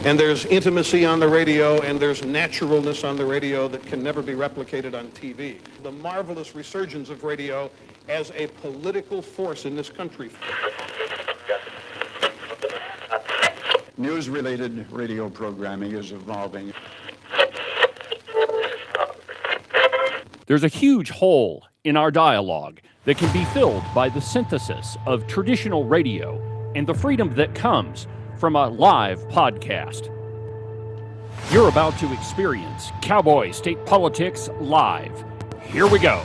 And there's intimacy on the radio, and there's naturalness on the radio that can never be replicated on TV. The marvelous resurgence of radio as a political force in this country. News-related radio programming is evolving. There's a huge hole in our dialogue that can be filled by the synthesis of traditional radio and the freedom that comes from a live podcast. You're about to experience Cowboy State Politics live. Here we go.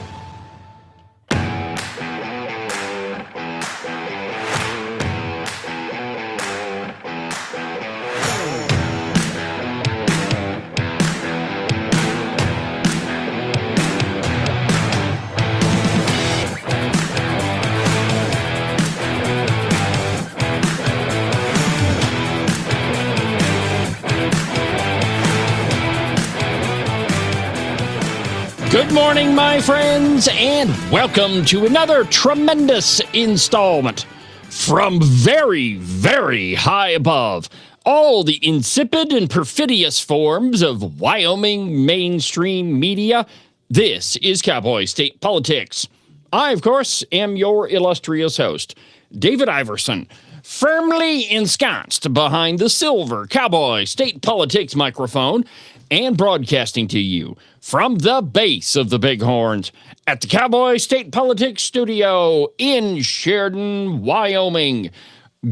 Good morning, my friends, and welcome to another tremendous installment from very, very high above all the insipid and perfidious forms of Wyoming mainstream media. This is Cowboy State Politics. I, of course, am your illustrious host, David Iverson, firmly ensconced behind the silver Cowboy State Politics microphone and broadcasting to you from the base of the Bighorns at the Cowboy State Politics Studio in Sheridan, Wyoming.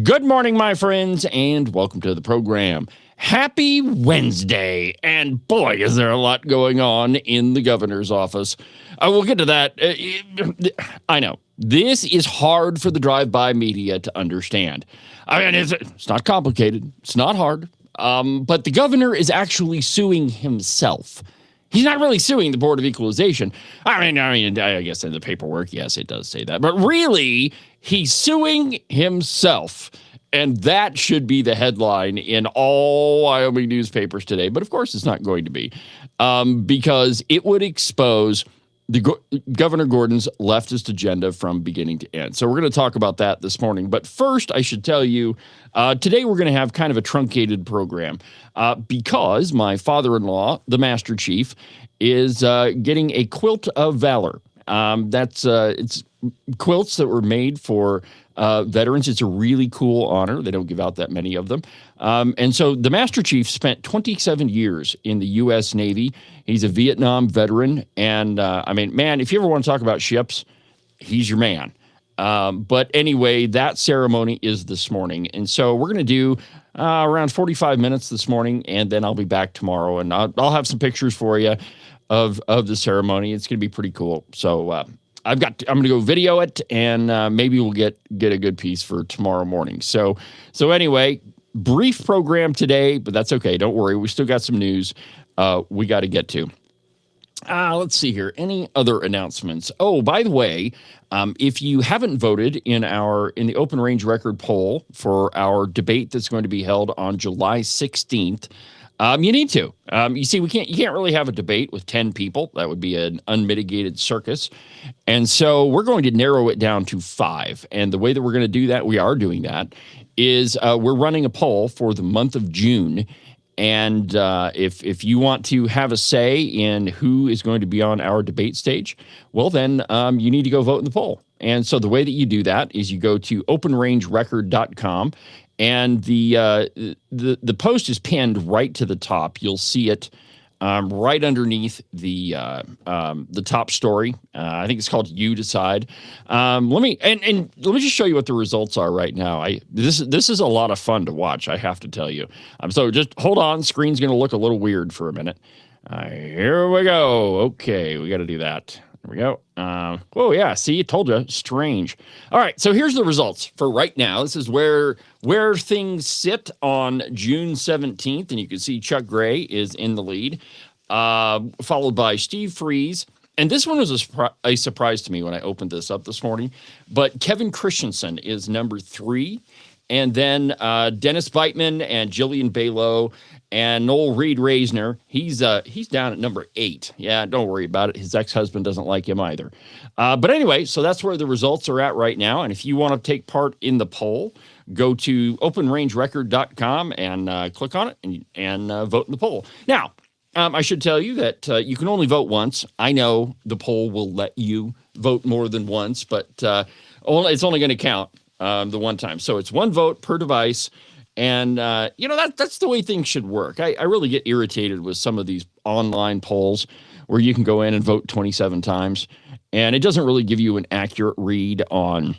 Good morning, my friends, and welcome to the program. Happy Wednesday, and boy, is there a lot going on in the governor's office. We'll get to that. I know, this is hard for the drive-by media to understand. I mean, it's not complicated. It's not hard. But the governor is actually suing himself. He's not really suing the Board of Equalization. I guess in the paperwork, yes, it does say that. But really, he's suing himself. And that should be the headline in all Wyoming newspapers today. But of course, it's not going to be, because it would expose Governor Gordon's leftist agenda from beginning to end. So we're going to talk about that this morning. But first, I should tell you, today we're going to have kind of a truncated program because my father-in-law, the Master Chief, is getting a quilt of valor. It's quilts that were made for veterans. It's a really cool honor. They don't give out that many of them. And so the Master Chief spent 27 years in the U.S. Navy. He's a Vietnam veteran. And, man, if you ever want to talk about ships, he's your man. But anyway, that ceremony is this morning. And so we're going to do around 45 minutes this morning, and then I'll be back tomorrow. And I'll have some pictures for you of the ceremony. It's going to be pretty cool. So I'm going to go video it, and maybe we'll get a good piece for tomorrow morning. So anyway, brief program today, but that's okay. Don't worry. We still got some news we got to get to. Let's see here. Any other announcements? Oh, by the way, if you haven't voted in the Open Range Record poll for our debate that's going to be held on July 16th, you need to. You see, you can't really have a debate with 10 people. That would be an unmitigated circus. And so we're going to narrow it down to 5. And the way that we're going to do that, we are doing that, is we're running a poll for the month of June. And if you want to have a say in who is going to be on our debate stage, well, then you need to go vote in the poll. And so the way that you do that is you go to openrangerecord.com. And the post is pinned right to the top. You'll see it right underneath the top story. I think it's called "You Decide." Let me just show you what the results are right now. This is a lot of fun to watch, I have to tell you. So just hold on. Screen's going to look a little weird for a minute. Here we go. Okay, we got to do that. There we go. Oh, yeah. See, I told you. Strange. All right. So here's the results for right now. This is where things sit on June 17th. And you can see Chuck Gray is in the lead, followed by Steve Freeze. And this one was a surprise to me when I opened this up this morning. But Kevin Christensen is number 3. And then Dennis Beitman and Jillian Balow and Noel Reed Reisner. He's down at number 8. Yeah, don't worry about it. His ex-husband doesn't like him either. But anyway, so that's where the results are at right now. And if you want to take part in the poll, go to openrangerecord.com and click on it and vote in the poll. Now, I should tell you that you can only vote once. I know the poll will let you vote more than once, but it's only going to count the one time. So it's one vote per device. And, that's the way things should work. I really get irritated with some of these online polls where you can go in and vote 27 times. And it doesn't really give you an accurate read on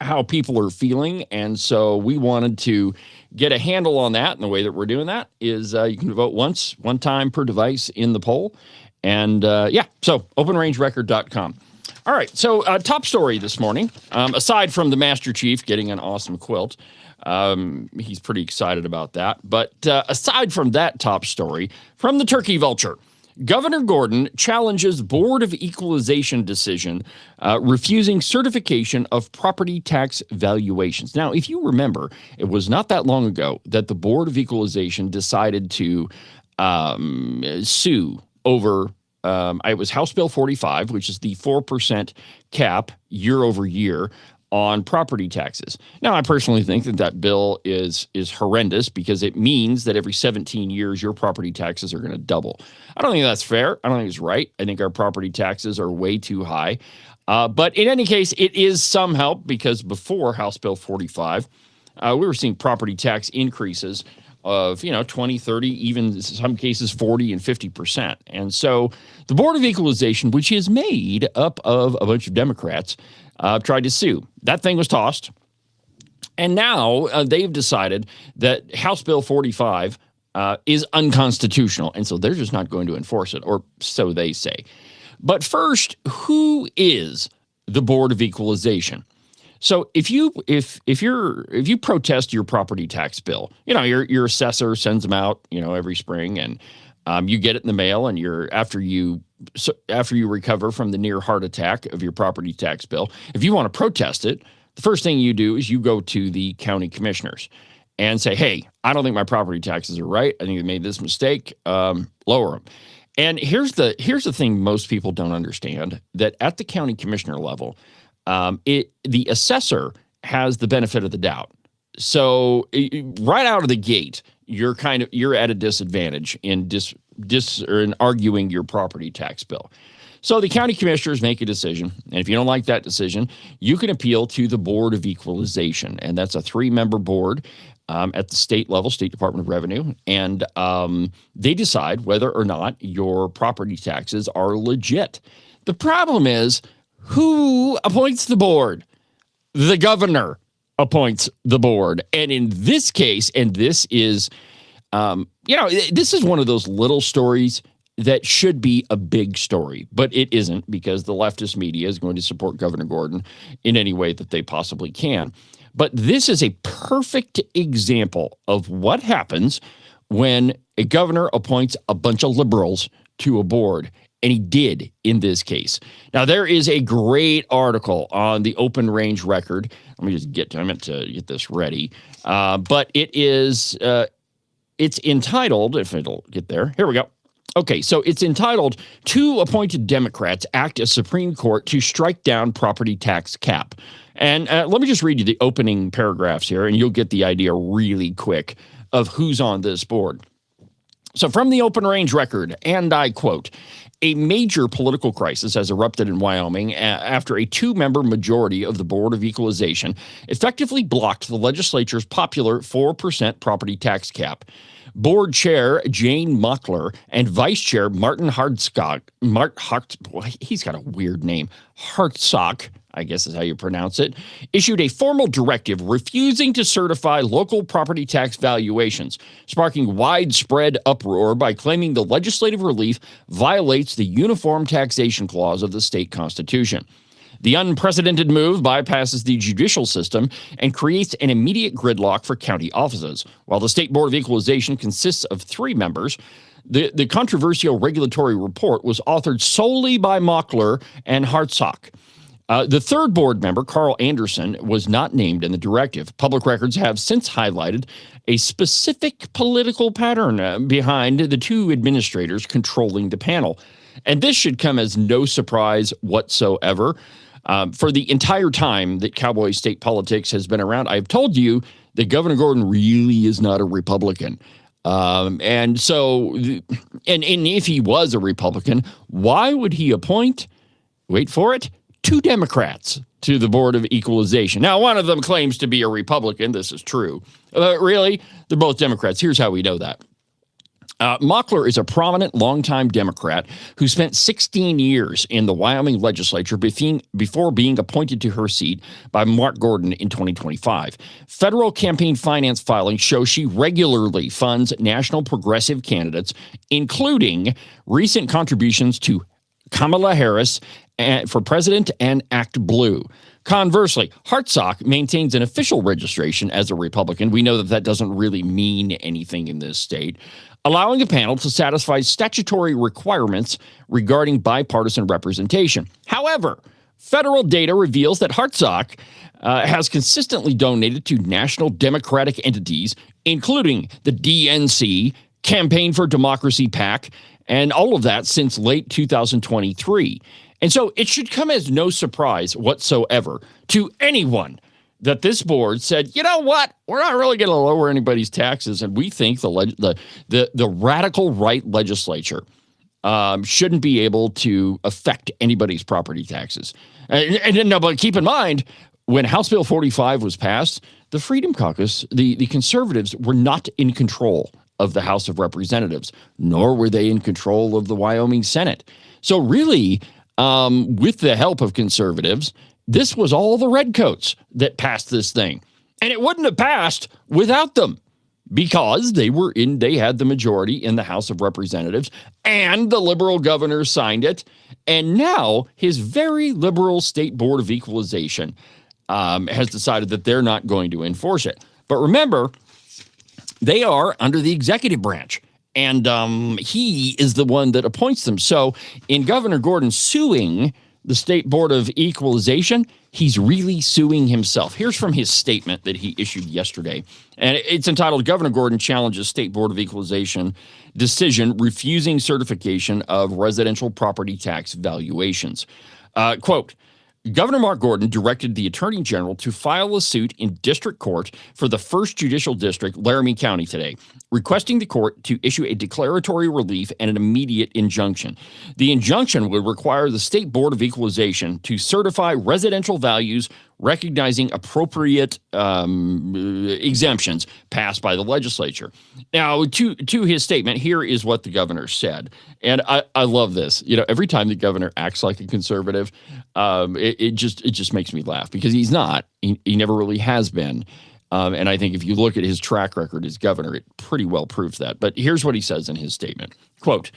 how people are feeling. And so we wanted to get a handle on that. And the way that we're doing that is you can vote one time per device in the poll. And so openrangerecord.com. All right. So top story this morning, aside from the Master Chief getting an awesome quilt, he's pretty excited about that. But aside from that top story, from the Turkey Vulture, Governor Gordon challenges Board of Equalization decision refusing certification of property tax valuations. Now, if you remember, it was not that long ago that the Board of Equalization decided to sue over, it was House Bill 45, which is the 4% cap year over year on property taxes. Now, I personally think that bill is horrendous because it means that every 17 years, your property taxes are going to double. I don't think that's fair. I don't think it's right. I think our property taxes are way too high. But in any case, it is some help because before House Bill 45, we were seeing property tax increases of 20, 30, even in some cases 40 and 50%. And so the Board of Equalization, which is made up of a bunch of Democrats, tried to sue. That thing was tossed. And now they've decided that House Bill 45 is unconstitutional. And so they're just not going to enforce it, or so they say. But first, who is the Board of Equalization? So if you protest your property tax bill, your assessor sends them out, every spring, and you get it in the mail, and after you recover from the near heart attack of your property tax bill, if you want to protest it, the first thing you do is you go to the county commissioners and say, hey, I don't think my property taxes are right. I think they made this mistake. Lower them. And here's the thing most people don't understand, that at the county commissioner level, the assessor has the benefit of the doubt. So right out of the gate, you're at a disadvantage in in arguing your property tax bill. So the county commissioners make a decision, and if you don't like that decision, you can appeal to the Board of Equalization, and that's a 3-member board at the state level, State Department of Revenue, and they decide whether or not your property taxes are legit. The problem is, who appoints the board? The governor appoints the board. And in this case, and this is, this is one of those little stories that should be a big story, but it isn't, because the leftist media is going to support Governor Gordon in any way that they possibly can. But this is a perfect example of what happens when a governor appoints a bunch of liberals to a board. And he did in this case. Now, there is a great article on the Open Range Record. Let me just I meant to get this ready. But it's entitled, if it'll get there. Here we go. Okay, so it's entitled, Two Appointed Democrats Act as Supreme Court to Strike Down Property Tax Cap. And let me just read you the opening paragraphs here, and you'll get the idea really quick of who's on this board. So from the Open Range Record, and I quote, a major political crisis has erupted in Wyoming after a 2-member majority of the Board of Equalization effectively blocked the legislature's popular 4% property tax cap. Board Chair Jane Mockler and Vice Chair Martin Hartsock, he's got a weird name, Hartsock, I guess is how you pronounce it, issued a formal directive refusing to certify local property tax valuations, sparking widespread uproar by claiming the legislative relief violates the Uniform Taxation Clause of the state constitution. The unprecedented move bypasses the judicial system and creates an immediate gridlock for county offices. While the State Board of Equalization consists of 3 members, the controversial regulatory report was authored solely by Mockler and Hartsock. The third board member, Carl Anderson, was not named in the directive. Public records have since highlighted a specific political pattern behind the two administrators controlling the panel. And this should come as no surprise whatsoever. For the entire time that Cowboy state politics has been around, I've told you that Governor Gordon really is not a Republican. And if he was a Republican, why would he appoint, wait for it, two Democrats to the Board of Equalization? Now, one of them claims to be a Republican. This is true. Really? They're both Democrats. Here's how we know that. Mockler is a prominent longtime Democrat who spent 16 years in the Wyoming legislature before being appointed to her seat by Mark Gordon in 2025. Federal campaign finance filings show she regularly funds national progressive candidates, including recent contributions to Kamala Harris for president and Act Blue. Conversely, Hartsock maintains an official registration as a Republican. We know that doesn't really mean anything in this state, allowing the panel to satisfy statutory requirements regarding bipartisan representation. However, federal data reveals that Hartsock has consistently donated to national Democratic entities, including the DNC, Campaign for Democracy PAC, and all of that since late 2023. And so it should come as no surprise whatsoever to anyone that this board said, you know what, we're not really going to lower anybody's taxes, and we think the radical right legislature shouldn't be able to affect anybody's property taxes. But keep in mind, when House Bill 45 was passed, the Freedom Caucus, the conservatives, were not in control of the House of Representatives, nor were they in control of the Wyoming Senate. So really, with the help of conservatives, this was all the redcoats that passed this thing. And it wouldn't have passed without them because they had the majority in the House of Representatives, and the liberal governor signed it. And now his very liberal state board of equalization has decided that they're not going to enforce it. But remember, they are under the executive branch. And he is the one that appoints them. So in Governor Gordon suing the State Board of Equalization, he's really suing himself. Here's from his statement that he issued yesterday. And it's entitled, Governor Gordon Challenges State Board of Equalization Decision Refusing Certification of Residential Property Tax Valuations. Quote, Governor Mark Gordon directed the Attorney General to file a suit in district court for the 1st Judicial District, Laramie County today, requesting the court to issue a declaratory relief and an immediate injunction. The injunction would require the State Board of Equalization to certify residential values recognizing appropriate exemptions passed by the legislature. Now, to his statement, here is what the governor said. And I love this. You know, every time the governor acts like a conservative, it just makes me laugh because he's not. He never really has been. And I think if you look at his track record as governor, it pretty well proves that. But here's what he says in his statement. Quote,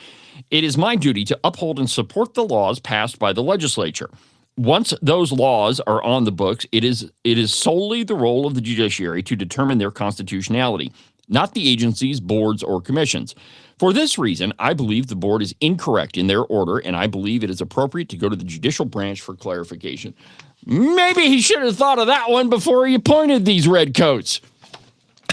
it is my duty to uphold and support the laws passed by the legislature. Once those laws are on the books, it is solely the role of the judiciary to determine their constitutionality, not the agencies, boards, or commissions. For this reason, I believe the board is incorrect in their order, and I believe it is appropriate to go to the judicial branch for clarification. Maybe he should have thought of that one before he appointed these redcoats.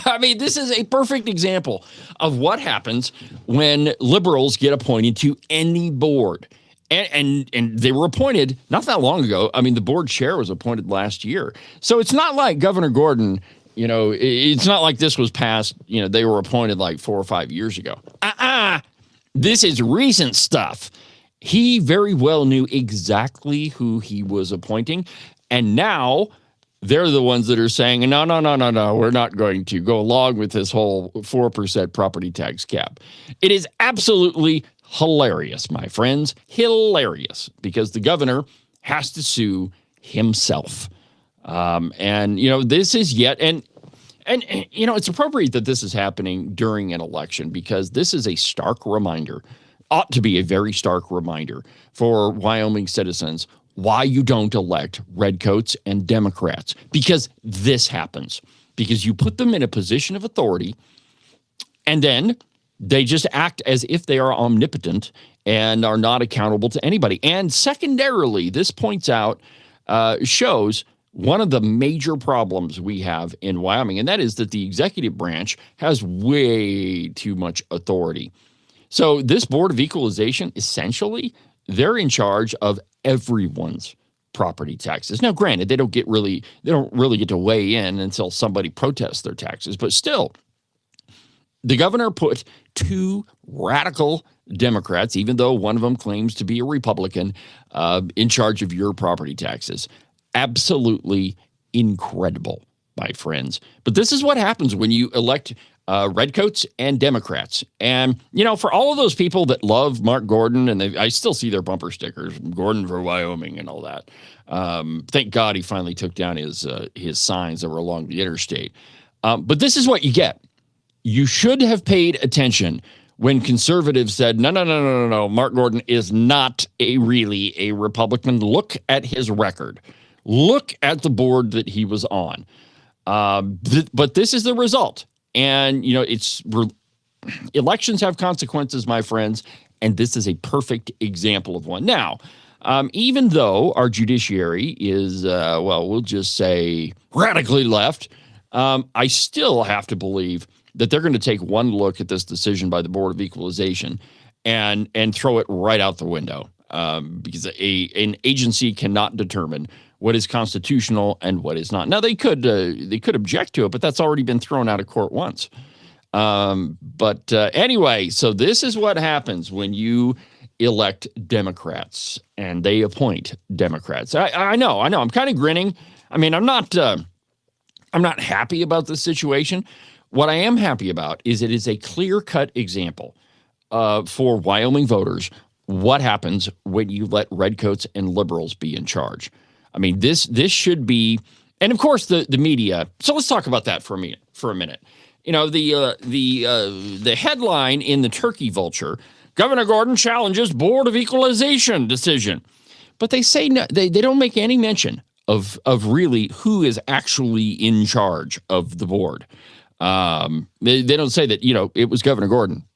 I mean, this is a perfect example of what happens when liberals get appointed to any board. And they were appointed not that long ago. I mean, the board chair was appointed last year. So it's not like Governor Gordon, you know, it's not like this was passed, you know, they were appointed like 4 or 5 years ago. This is recent stuff. He very well knew exactly who he was appointing. And now they're the ones that are saying, no, we're not going to go along with this whole 4% property tax cap. It is absolutely hilarious, my friends. Hilarious. Because the governor has to sue himself. And, you know, this is yet, and you know, it's appropriate that this is happening during an election because this is a stark reminder, ought to be a very stark reminder for Wyoming citizens why you don't elect redcoats and Democrats. Because this happens. Because you put them in a position of authority and then they just act as if they are omnipotent and are not accountable to anybody. And secondarily, this points out shows one of the major problems we have in Wyoming, and that is that the executive branch has way too much authority. So this Board of Equalization, essentially, they're in charge of everyone's property taxes. Now, granted, they don't really get to weigh in until somebody protests their taxes, but still, the governor put two radical Democrats, even though one of them claims to be a Republican, in charge of your property taxes. Absolutely incredible, my friends. But this is what happens when you elect redcoats and Democrats. And, for all of those people that love Mark Gordon, and I still see their bumper stickers, Gordon for Wyoming and all that. Thank God he finally took down his signs that were along the interstate. But this is what you get. You should have paid attention when conservatives said, no, Mark Gordon is not really a Republican. Look at his record. Look at the board that he was on. But this is the result. And, elections have consequences, my friends, and this is a perfect example of one. Now, even though our judiciary is, we'll just say radically left, I still have to believe that they're going to take one look at this decision by the Board of Equalization and throw it right out the window, because an agency cannot determine what is constitutional and what is not. Now, they could object to it, but that's already been thrown out of court once. Anyway, so this is what happens when you elect Democrats and they appoint Democrats. I know. I'm kind of grinning. I mean, I'm not happy about this situation. What I am happy about is it is a clear-cut example for Wyoming voters what happens when you let redcoats and liberals be in charge. I mean, this should be, and of course the media. So let's talk about that for a minute. The headline in the Turkey Vulture: Governor Gordon challenges Board of Equalization decision, but they say no, they don't make any mention of really who is actually in charge of the board. They don't say that it was Governor Gordon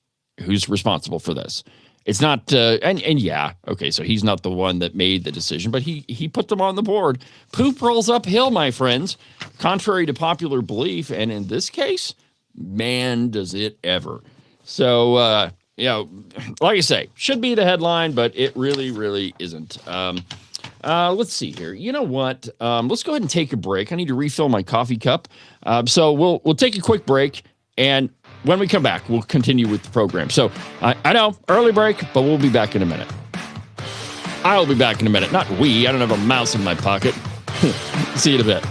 who's responsible for this. It's not, okay, so he's not the one that made the decision, but he put them on the board. Poop rolls uphill, my friends, contrary to popular belief, and in this case, man, does it ever. So, like I say, should be the headline, but it really, really isn't. Let's see here. You know what? Let's go ahead and take a break. I need to refill my coffee cup. So we'll take a quick break, and when we come back, we'll continue with the program. So I know, early break, but we'll be back in a minute. I'll be back in a minute. Not we. I don't have a mouse in my pocket. See you in a bit.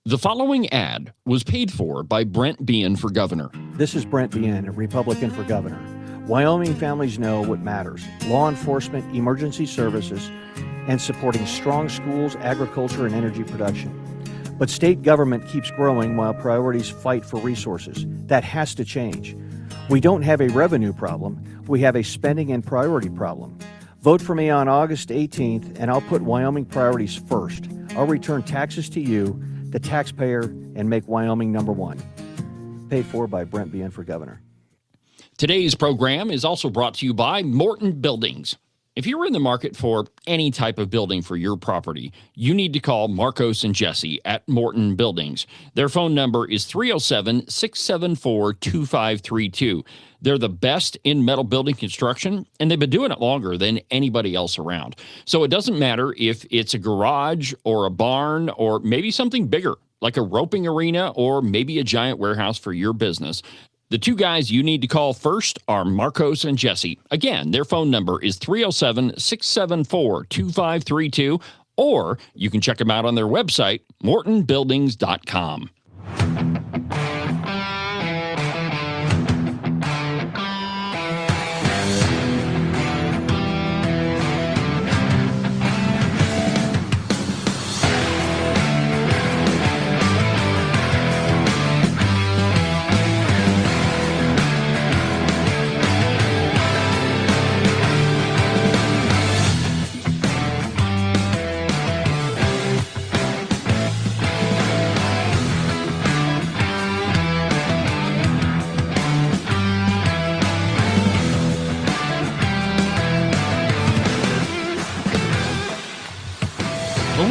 The following ad was paid for by Brent Bean for governor. This is Brent Bean, a Republican for governor. Wyoming families know what matters: law enforcement, emergency services, and supporting strong schools, agriculture, and energy production. But state government keeps growing while priorities fight for resources. That has to change. We don't have a revenue problem. We have a spending and priority problem. Vote for me on August 18th, and I'll put Wyoming priorities first. I'll return taxes to you, the taxpayer, and make Wyoming number one. Paid for by Brent Bean for governor. Today's program is also brought to you by Morton Buildings. If you're in the market for any type of building for your property, you need to call Marcos and Jesse at Morton Buildings. Their phone number is 307-674-2532. They're the best in metal building construction, and they've been doing it longer than anybody else around. So it doesn't matter if it's a garage or a barn or maybe something bigger, like a roping arena or maybe a giant warehouse for your business. The two guys you need to call first are Marcos and Jesse. Again, their phone number is 307-674-2532, or you can check them out on their website, mortonbuildings.com.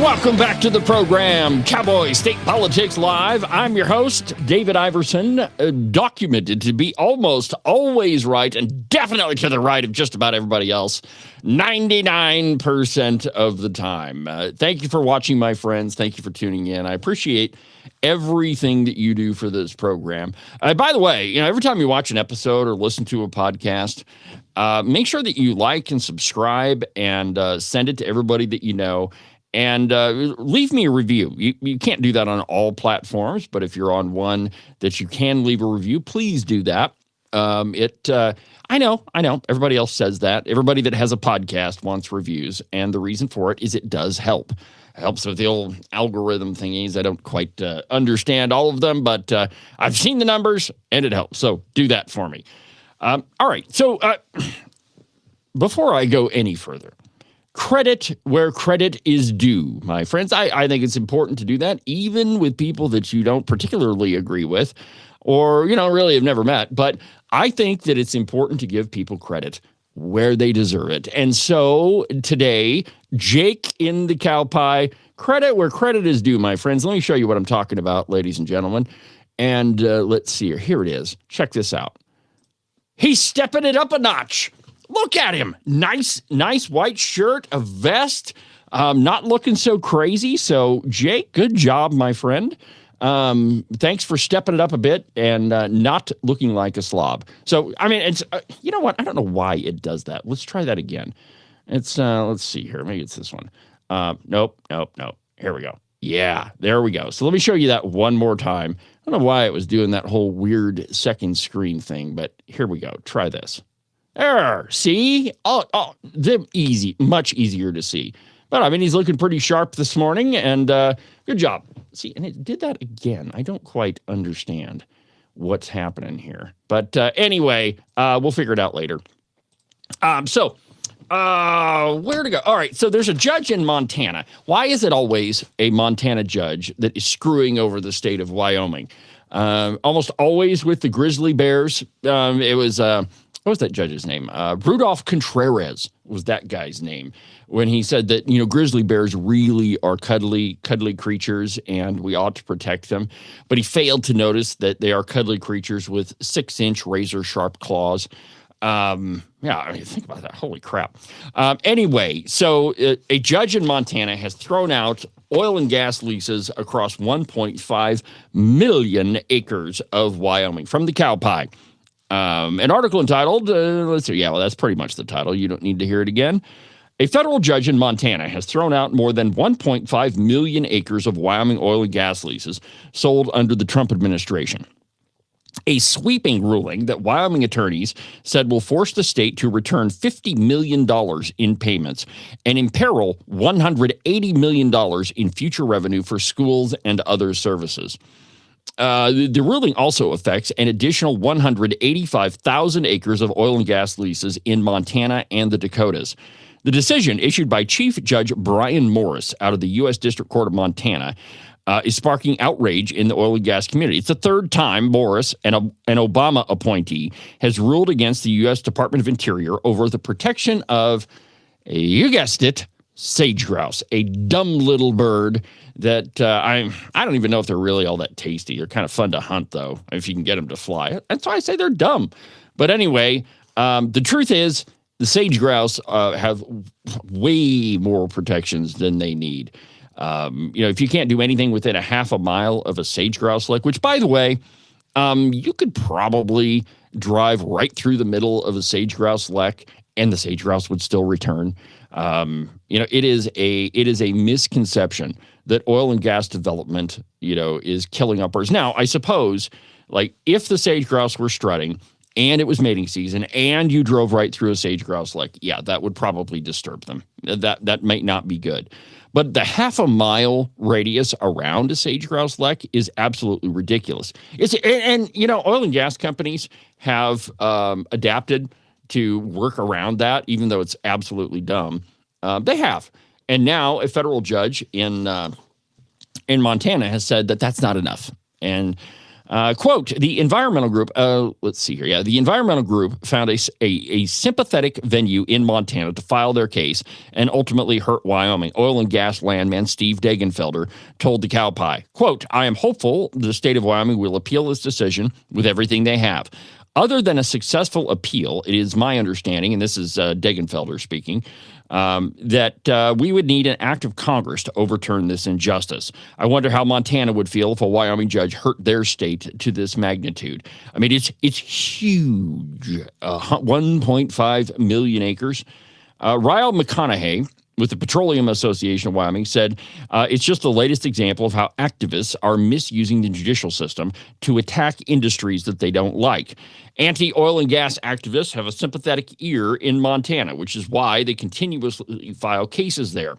Welcome back to the program, Cowboy State Politics Live. I'm your host, David Iverson, documented to be almost always right and definitely to the right of just about everybody else, 99% of the time. Thank you for watching, my friends. Thank you for tuning in. I appreciate everything that you do for this program. By the way, every time you watch an episode or listen to a podcast, make sure that you like and subscribe and send it to everybody that you know. And leave me a review. You can't do that on all platforms, but if you're on one that you can leave a review, please do that. I know. Everybody else says that. Everybody that has a podcast wants reviews, and the reason for it is it does help. It helps with the old algorithm thingies. I don't quite understand all of them, but I've seen the numbers, and it helps. So do that for me. All right. So before I go any further, credit where credit is due, my friends. I think it's important to do that, even with people that you don't particularly agree with or, really have never met. But I think that it's important to give people credit where they deserve it. And so today, Jake in the cow pie, credit where credit is due, my friends. Let me show you what I'm talking about, ladies and gentlemen. And let's see here. Here it is. Check this out. He's stepping it up a notch. Look at him. Nice white shirt, a vest, not looking so crazy. So, Jake, good job, my friend. Thanks for stepping it up a bit and not looking like a slob. So, it's, you know what? I don't know why it does that. Let's try that again. It's, let's see here. Maybe it's this one. Nope. Here we go. Yeah, there we go. So let me show you that one more time. I don't know why it was doing that whole weird second screen thing, but here we go. Try this. There, see? Oh, they're easy, much easier to see. But, he's looking pretty sharp this morning, and good job. See, and it did that again. I don't quite understand what's happening here. But anyway, we'll figure it out later. Where to go? All right, so there's a judge in Montana. Why is it always a Montana judge that is screwing over the state of Wyoming? Almost always with the grizzly bears. It was... what was that judge's name? Rudolph Contreras was that guy's name when he said that, grizzly bears really are cuddly creatures and we ought to protect them. But he failed to notice that they are cuddly creatures with 6-inch razor sharp claws. Think about that. Holy crap. Anyway, so a judge in Montana has thrown out oil and gas leases across 1.5 million acres of Wyoming from the cow pie. An article entitled, let's see, that's pretty much the title. You don't need to hear it again. A federal judge in Montana has thrown out more than 1.5 million acres of Wyoming oil and gas leases sold under the Trump administration. A sweeping ruling that Wyoming attorneys said will force the state to return $50 million in payments and imperil $180 million in future revenue for schools and other services. The ruling also affects an additional 185,000 acres of oil and gas leases in Montana and the Dakotas. The decision, issued by Chief Judge Brian Morris out of the U.S. District Court of Montana, is sparking outrage in the oil and gas community. It's the third time Morris, an Obama appointee, has ruled against the U.S. Department of Interior over the protection of, you guessed it, sage grouse, a dumb little bird that I don't even know if they're really all that tasty. They're kind of fun to hunt, though, if you can get them to fly. That's why I say they're dumb. But anyway, the truth is the sage grouse have way more protections than they need. If you can't do anything within a half a mile of a sage grouse lake, which, by the way, you could probably drive right through the middle of a sage grouse lek and the sage grouse would still return. It is a misconception that oil and gas development, is killing up birds. Now, I suppose, if the sage grouse were strutting and it was mating season and you drove right through a sage grouse lake, that would probably disturb them. That might not be good. But the half a mile radius around a sage grouse lek is absolutely ridiculous. Oil and gas companies have adapted to work around that, even though it's absolutely dumb. They have. And now a federal judge in Montana has said that that's not enough. And Quote, the environmental group, let's see here. Yeah, the environmental group found a sympathetic venue in Montana to file their case and ultimately hurt Wyoming. Oil and gas landman Steve Degenfelder told the Cowboy, quote, I am hopeful the state of Wyoming will appeal this decision with everything they have. Other than a successful appeal, it is my understanding, and this is Degenfelder speaking, that we would need an act of Congress to overturn this injustice. I wonder how Montana would feel if a Wyoming judge hurt their state to this magnitude. I mean, it's huge, 1.5 million acres. Ryle McConaughey with the Petroleum Association of Wyoming said it's just the latest example of how activists are misusing the judicial system to attack industries that they don't like. Anti-oil and gas activists have a sympathetic ear in Montana, which is why they continuously file cases there.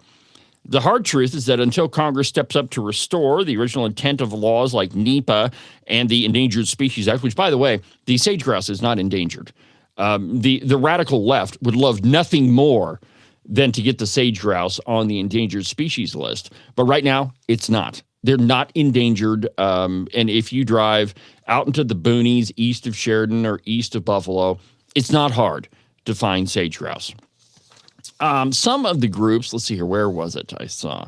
The hard truth is that until Congress steps up to restore the original intent of laws like NEPA and the Endangered Species Act, which, by the way, the sage grouse is not endangered. The radical left would love nothing more than to get the sage grouse on the endangered species list. But right now, it's not. They're not endangered. And if you drive out into the boonies east of Sheridan or east of Buffalo, it's not hard to find sage grouse. Some of the groups, let's see here, where was it I saw?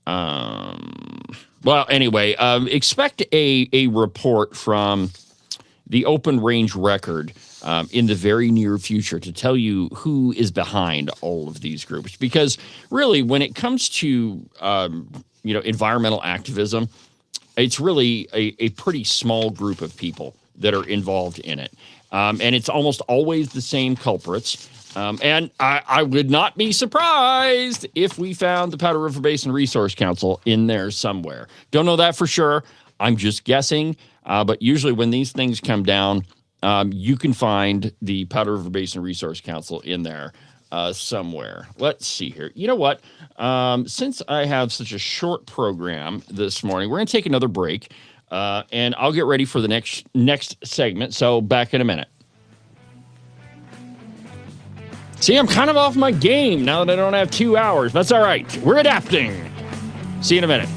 Well, anyway, expect a report from the Open Range Record in the very near future to tell you who is behind all of these groups. Because really, when it comes to environmental activism, it's really a pretty small group of people that are involved in it. And it's almost always the same culprits. And I would not be surprised if we found the Powder River Basin Resource Council in there somewhere. Don't know that for sure. I'm just guessing. But usually when these things come down, you can find the Powder River Basin Resource Council in there somewhere. Let's see here. You know what? Since I have such a short program this morning, we're going to take another break, and I'll get ready for the next segment. So back in a minute. See, I'm kind of off my game now that I don't have 2 hours. That's all right. We're adapting. See you in a minute.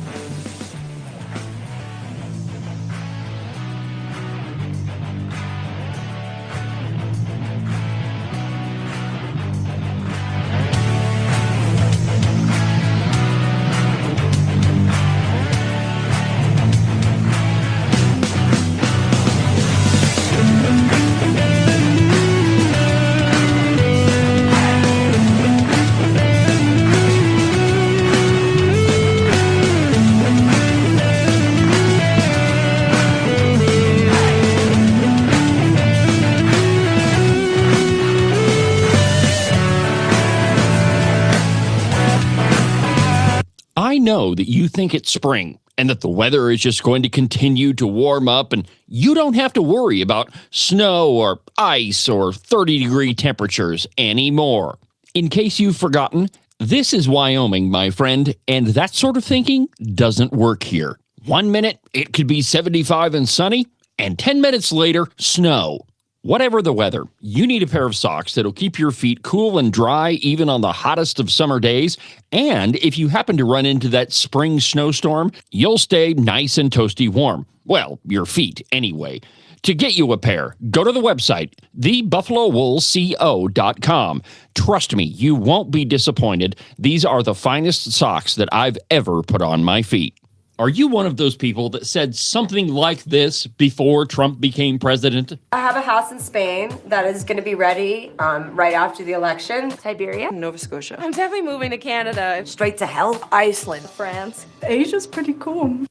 I know that you think it's spring and that the weather is just going to continue to warm up and you don't have to worry about snow or ice or 30-degree temperatures anymore. In case you've forgotten, this is Wyoming, my friend, and that sort of thinking doesn't work here. 1 minute, it could be 75 and sunny, and 10 minutes later, snow. Whatever the weather, you need a pair of socks that'll keep your feet cool and dry even on the hottest of summer days. And if you happen to run into that spring snowstorm, you'll stay nice and toasty warm. Well, your feet anyway. To get you a pair, go to the website, thebuffalowoolco.com. Trust me, you won't be disappointed. These are the finest socks that I've ever put on my feet. Are you one of those people that said something like this before Trump became president? I have a house in Spain that is going to be ready right after the election. Siberia, Nova Scotia. I'm definitely moving to Canada. Straight to hell. Iceland. France. Asia's pretty cool.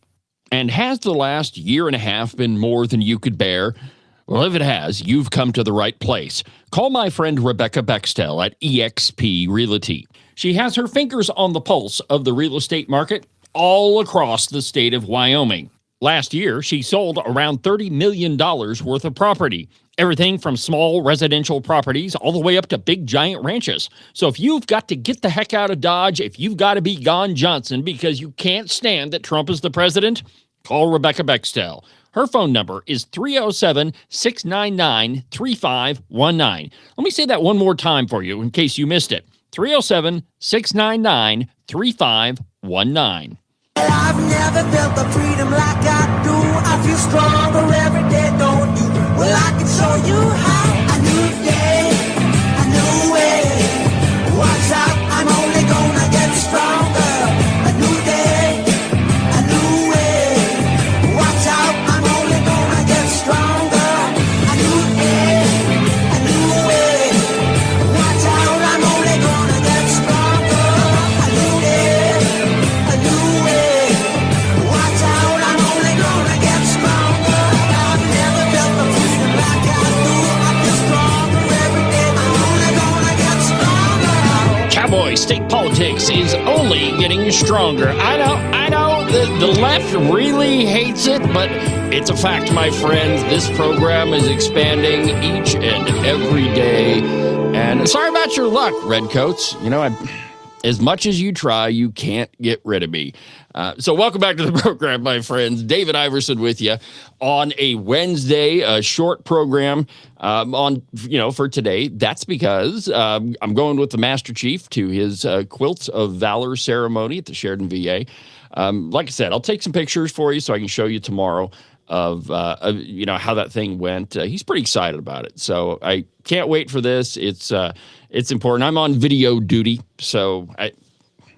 And has the last year and a half been more than you could bear? Well, if it has, you've come to the right place. Call my friend Rebecca Bextel at eXp Realty. She has her fingers on the pulse of the real estate market all across the state of Wyoming. Last year, she sold around $30 million worth of property. Everything from small residential properties all the way up to big giant ranches. So if you've got to get the heck out of Dodge, if you've got to be gone Johnson because you can't stand that Trump is the president, call Rebecca Bextel. Her phone number is 307-699-3519. Let me say that one more time for you in case you missed it. 307-699-3519. I've never felt the freedom like I do. I feel stronger every day, don't you? Well, I can show you how. A new day, a new way. Watch out, I'm only gonna get stronger. A new day, a new way. Watch out, I'm only gonna get stronger. A new day, a new way. Watch out, I'm only gonna get stronger. A new day, a new way. Watch out, I'm only gonna get stronger. I've never felt the freedom like I do. I feel stronger every day. I'm only gonna get stronger. Cowboy, state politics is only getting stronger. I know, the left really hates it, but it's a fact, my friends. This program is expanding each and every day. And sorry about your luck, Redcoats. You know, as much as you try, you can't get rid of me. So welcome back to the program, my friends. David Iverson with you on a Wednesday, a short program for today. That's because I'm going with the Master Chief to his Quilts of Valor ceremony at the Sheridan VA. Like I said, I'll take some pictures for you so I can show you tomorrow of how that thing went. He's pretty excited about it, so I can't wait for this. It's important. I'm on video duty, so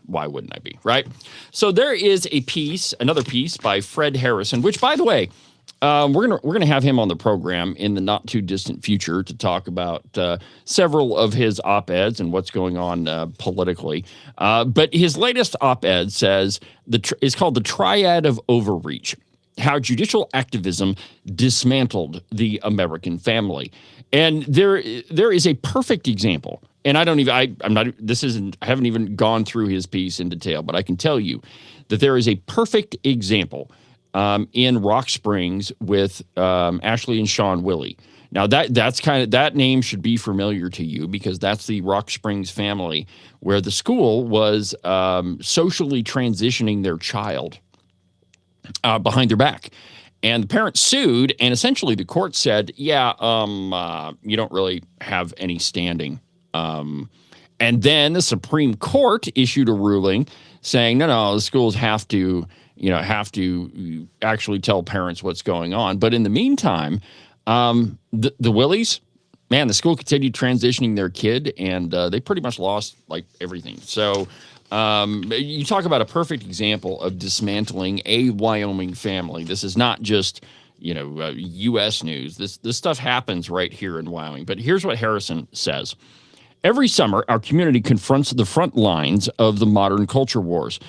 why wouldn't I be, right? So there is another piece by Fred Harrison, which, by the way, we're gonna have him on the program in the not too distant future to talk about several of his op-eds and what's going on politically. But his latest op-ed says is called "The Triad of Overreach: How Judicial Activism Dismantled the American Family." And there is a perfect example. And I haven't even gone through his piece in detail, but I can tell you that there is a perfect example in Rock Springs with Ashley and Sean Willie. Now that name should be familiar to you because that's the Rock Springs family where the school was socially transitioning their child behind their back. And the parents sued, and essentially the court said, you don't really have any standing. And then the Supreme Court issued a ruling saying, no, the schools have to actually tell parents what's going on. But in the meantime, the Willies, man, the school continued transitioning their kid, and they pretty much lost like everything. So you talk about a perfect example of dismantling a Wyoming family. This is not just U.S. news. This stuff happens right here in Wyoming. But here's what Harrison says. Every summer, our community confronts the front lines of the modern culture wars.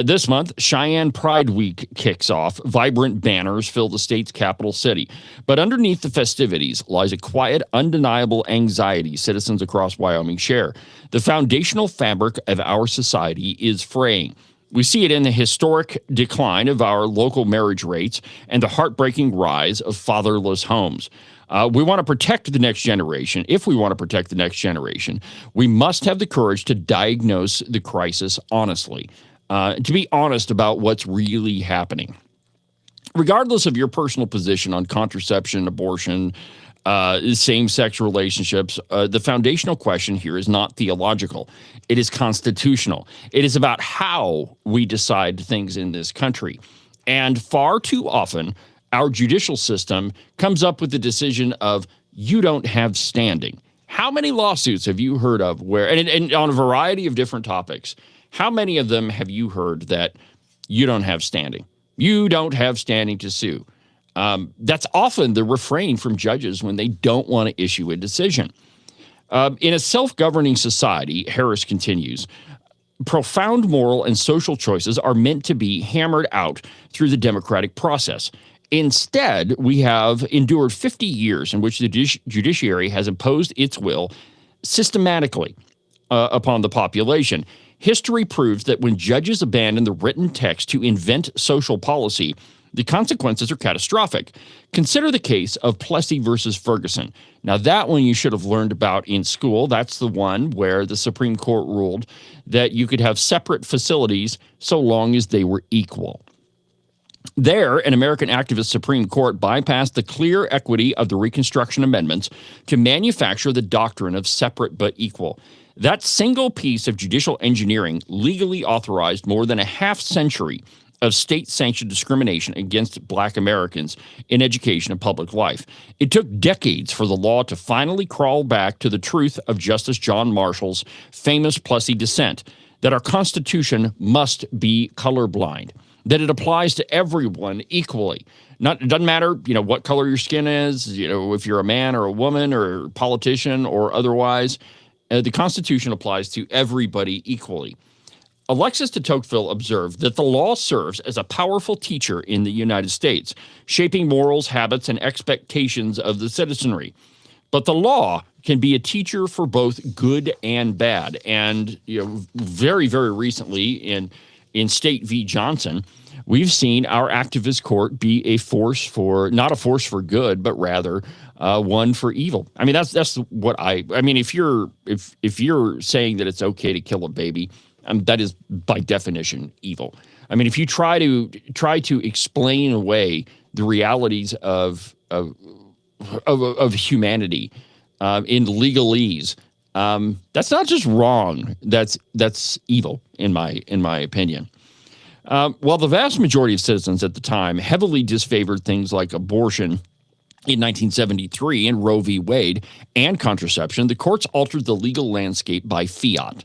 This month, Cheyenne Pride Week kicks off. Vibrant banners fill the state's capital city. But underneath the festivities lies a quiet, undeniable anxiety citizens across Wyoming share. The foundational fabric of our society is fraying. We see it in the historic decline of our local marriage rates and the heartbreaking rise of fatherless homes. We want to protect the next generation. If we want to protect the next generation, we must have the courage to diagnose the crisis honestly, to be honest about what's really happening. Regardless of your personal position on contraception, abortion, same-sex relationships, the foundational question here is not theological. It is constitutional. It is about how we decide things in this country. And far too often, our judicial system comes up with the decision of you don't have standing. How many lawsuits have you heard of where, and on a variety of different topics, how many of them have you heard that you don't have standing? You don't have standing to sue. That's often the refrain from judges when they don't want to issue a decision. In a self-governing society, Harris continues, profound moral and social choices are meant to be hammered out through the democratic process. Instead, we have endured 50 years in which the judiciary has imposed its will systematically upon the population. History proves that when judges abandon the written text to invent social policy, the consequences are catastrophic. Consider the case of Plessy versus Ferguson. Now, that one you should have learned about in school. That's the one where the Supreme Court ruled that you could have separate facilities so long as they were equal. There, an American activist Supreme Court bypassed the clear equity of the Reconstruction Amendments to manufacture the doctrine of separate but equal. That single piece of judicial engineering legally authorized more than a half century of state-sanctioned discrimination against Black Americans in education and public life. It took decades for the law to finally crawl back to the truth of Justice John Marshall's famous Plessy dissent, that our Constitution must be colorblind, that it applies to everyone equally. It doesn't matter, what color your skin is, if you're a man or a woman or a politician or otherwise. The Constitution applies to everybody equally. Alexis de Tocqueville observed that the law serves as a powerful teacher in the United States, shaping morals, habits, and expectations of the citizenry. But the law can be a teacher for both good and bad. And very, very recently in State v. Johnson, we've seen our activist court be a force for, not a force for good, but rather one for evil. I mean, that's what if you're saying that it's okay to kill a baby, that is by definition evil. I mean, if you try to explain away the realities of humanity in legalese, that's not just wrong. That's evil in my opinion. While the vast majority of citizens at the time heavily disfavored things like abortion in 1973 and Roe v. Wade and contraception, the courts altered the legal landscape by fiat.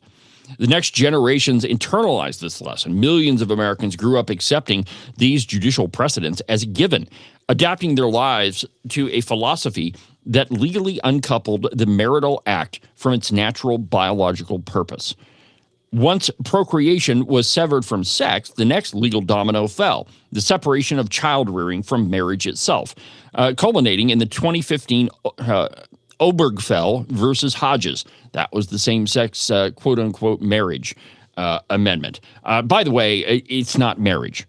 The next generations internalized this lesson. Millions of Americans grew up accepting these judicial precedents as given, adapting their lives to a philosophy that legally uncoupled the marital act from its natural biological purpose. Once procreation was severed from sex, the next legal domino fell, the separation of child rearing from marriage itself, culminating in the 2015 Obergefell versus Hodges. That was the same-sex, quote-unquote, marriage amendment. By the way, it's not marriage.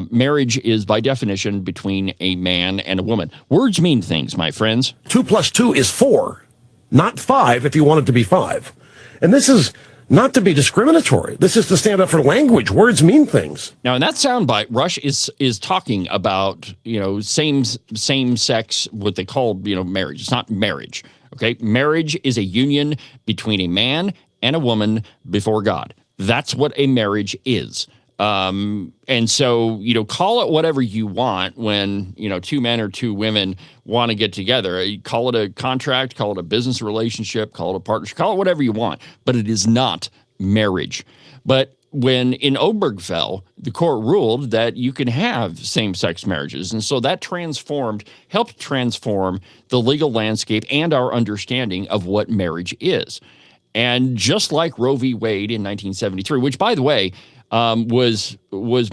Marriage is, by definition, between a man and a woman. Words mean things, my friends. 2 plus 2 is 4, not 5 if you want it to be 5. And this is not to be discriminatory. This is to stand up for language. Words mean things. Now, in that soundbite, Rush is talking about, same sex, what they call, marriage. It's not marriage, okay? Marriage is a union between a man and a woman before God. That's what a marriage is. And so, call it whatever you want when, two men or two women want to get together. You call it a contract, call it a business relationship, call it a partnership, call it whatever you want, but it is not marriage. But when in Obergefell, the court ruled that you can have same-sex marriages. And so that helped transform the legal landscape and our understanding of what marriage is. And just like Roe v. Wade in 1973, which, by the way, was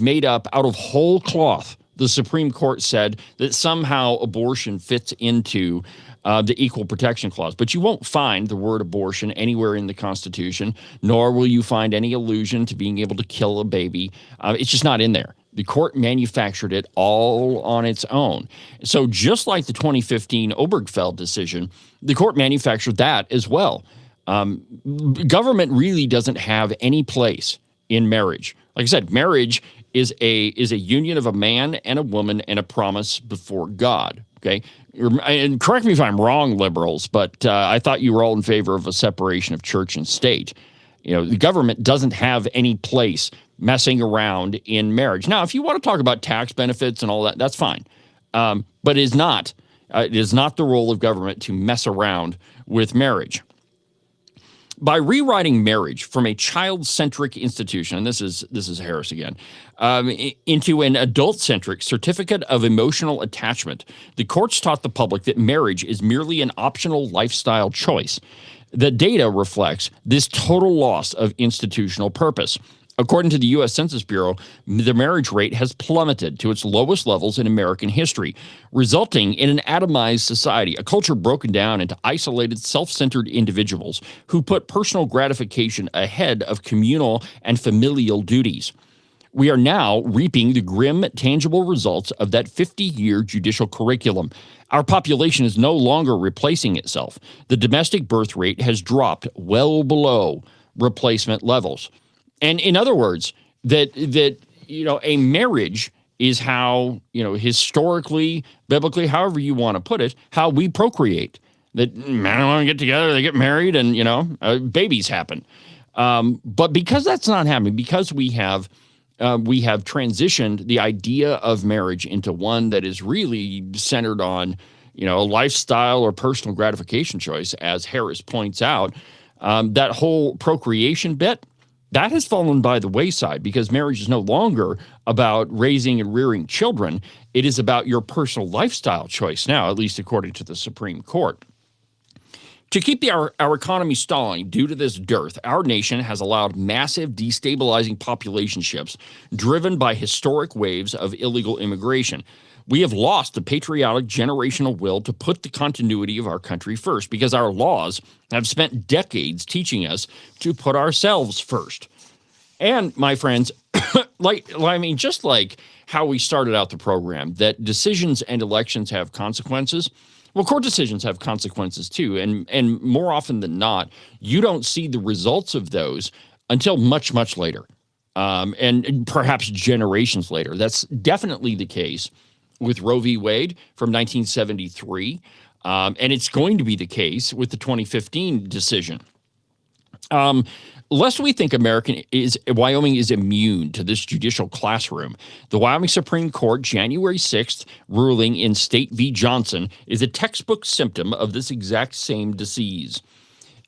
made up out of whole cloth. The Supreme Court said that somehow abortion fits into the Equal Protection Clause. But you won't find the word abortion anywhere in the Constitution, nor will you find any allusion to being able to kill a baby. It's just not in there. The court manufactured it all on its own. So just like the 2015 Obergefell decision, the court manufactured that as well. Government really doesn't have any place in marriage. Like I said, marriage is a union of a man and a woman and a promise before God. Okay, and correct me if I'm wrong, liberals, but I thought you were all in favor of a separation of church and state. The government doesn't have any place messing around in marriage. Now, if you want to talk about tax benefits and all that, that's fine. But it is not the role of government to mess around with marriage. By rewriting marriage from a child-centric institution, and this is Harris again, into an adult-centric certificate of emotional attachment, the courts taught the public that marriage is merely an optional lifestyle choice. The data reflects this total loss of institutional purpose. According to the U.S. Census Bureau, the marriage rate has plummeted to its lowest levels in American history, resulting in an atomized society, a culture broken down into isolated, self-centered individuals who put personal gratification ahead of communal and familial duties. We are now reaping the grim, tangible results of that 50-year judicial curriculum. Our population is no longer replacing itself. The domestic birth rate has dropped well below replacement levels. And in other words, that a marriage is how, historically, biblically, however you want to put it, how we procreate. That men want to get together, they get married, and, babies happen. But because that's not happening, because we have we have transitioned the idea of marriage into one that is really centered on, a lifestyle or personal gratification choice, as Harris points out. That whole procreation bit, that has fallen by the wayside because marriage is no longer about raising and rearing children. It is about your personal lifestyle choice now, at least according to the Supreme Court. To keep our economy stalling due to this dearth, our nation has allowed massive destabilizing population shifts driven by historic waves of illegal immigration. We have lost the patriotic generational will to put the continuity of our country first because our laws have spent decades teaching us to put ourselves first. And, my friends, just like how we started out the program, that decisions and elections have consequences. Well, court decisions have consequences too, and more often than not, you don't see the results of those until much, much later, and perhaps generations later. That's definitely the case with Roe v. Wade from 1973, and it's going to be the case with the 2015 decision. Lest we think Wyoming is immune to this judicial classroom, the Wyoming Supreme Court January 6th ruling in State v. Johnson is a textbook symptom of this exact same disease.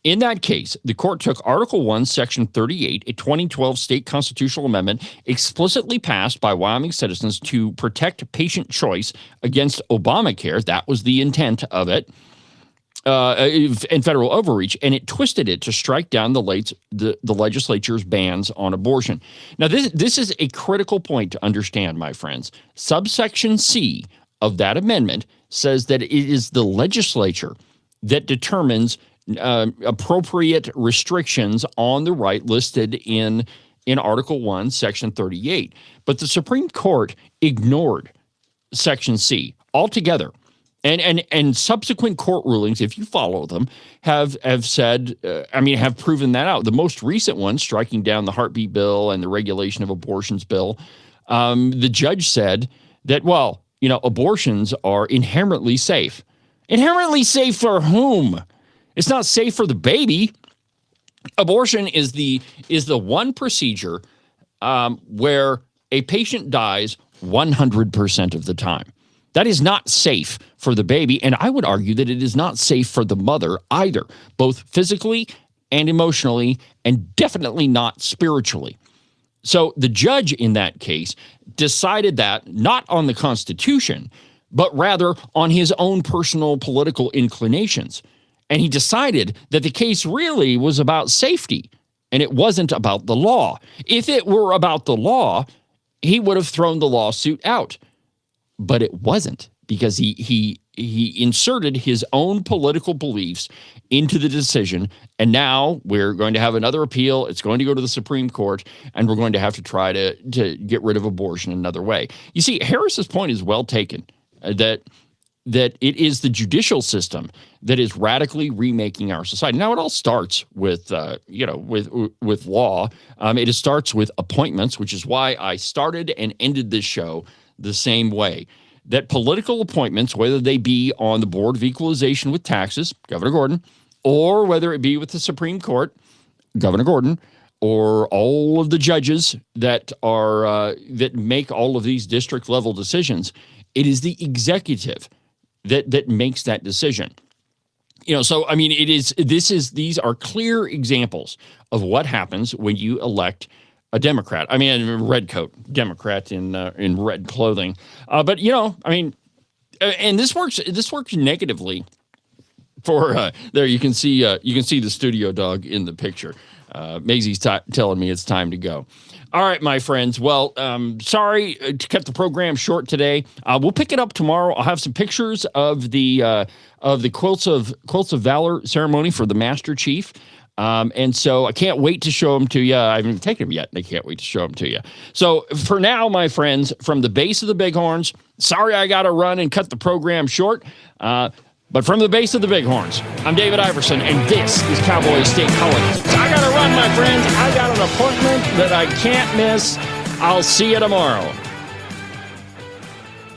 In that case, the court took Article 1, Section 38, a 2012 state constitutional amendment explicitly passed by Wyoming citizens to protect patient choice against Obamacare. That was the intent of it. And federal overreach, and it twisted it to strike down the legislature's bans on abortion. Now, this is a critical point to understand, my friends. Subsection C of that amendment says that it is the legislature that determines appropriate restrictions on the right listed in Article 1, Section 38. But the Supreme Court ignored Section C altogether. And subsequent court rulings, if you follow them, have said, have proven that out. The most recent one, striking down the heartbeat bill and the regulation of abortions bill, the judge said that, abortions are inherently safe. Inherently safe for whom? It's not safe for the baby. Abortion is the one procedure where a patient dies 100% of the time. That is not safe for the baby, and I would argue that it is not safe for the mother either, both physically and emotionally, and definitely not spiritually. So the judge in that case decided that not on the Constitution, but rather on his own personal political inclinations. And he decided that the case really was about safety, and it wasn't about the law. If it were about the law, he would have thrown the lawsuit out. But it wasn't, because he inserted his own political beliefs into the decision, and now we're going to have another appeal. It's going to go to the Supreme Court, and we're going to have to try to get rid of abortion another way. You see, Harris's point is well taken, that it is the judicial system that is radically remaking our society. Now, it all starts with with law. It starts with appointments, which is why I started and ended this show the same way, that political appointments, whether they be on the Board of Equalization with taxes, Governor Gordon, or whether it be with the Supreme Court, Governor Gordon, or all of the judges that are that make all of these district level decisions, it is the executive that makes that decision. So I mean, these are clear examples of what happens when you elect a Democrat. I mean, a red coat Democrat in red clothing. But and this works negatively for there. You can see the studio dog in the picture. Maisie's telling me it's time to go. All right, my friends. Well, sorry to cut the program short today. We'll pick it up tomorrow. I'll have some pictures of the Quilts of Valor ceremony for the Master Chief. And so I can't wait to show them to you. I haven't taken them yet, and I can't wait to show them to you. So for now, my friends, from the base of the Bighorns, sorry I got to run and cut the program short, but from the base of the Bighorns, I'm David Iverson, and this is Cowboy State Politics. I got to run, my friends. I got an appointment that I can't miss. I'll see you tomorrow.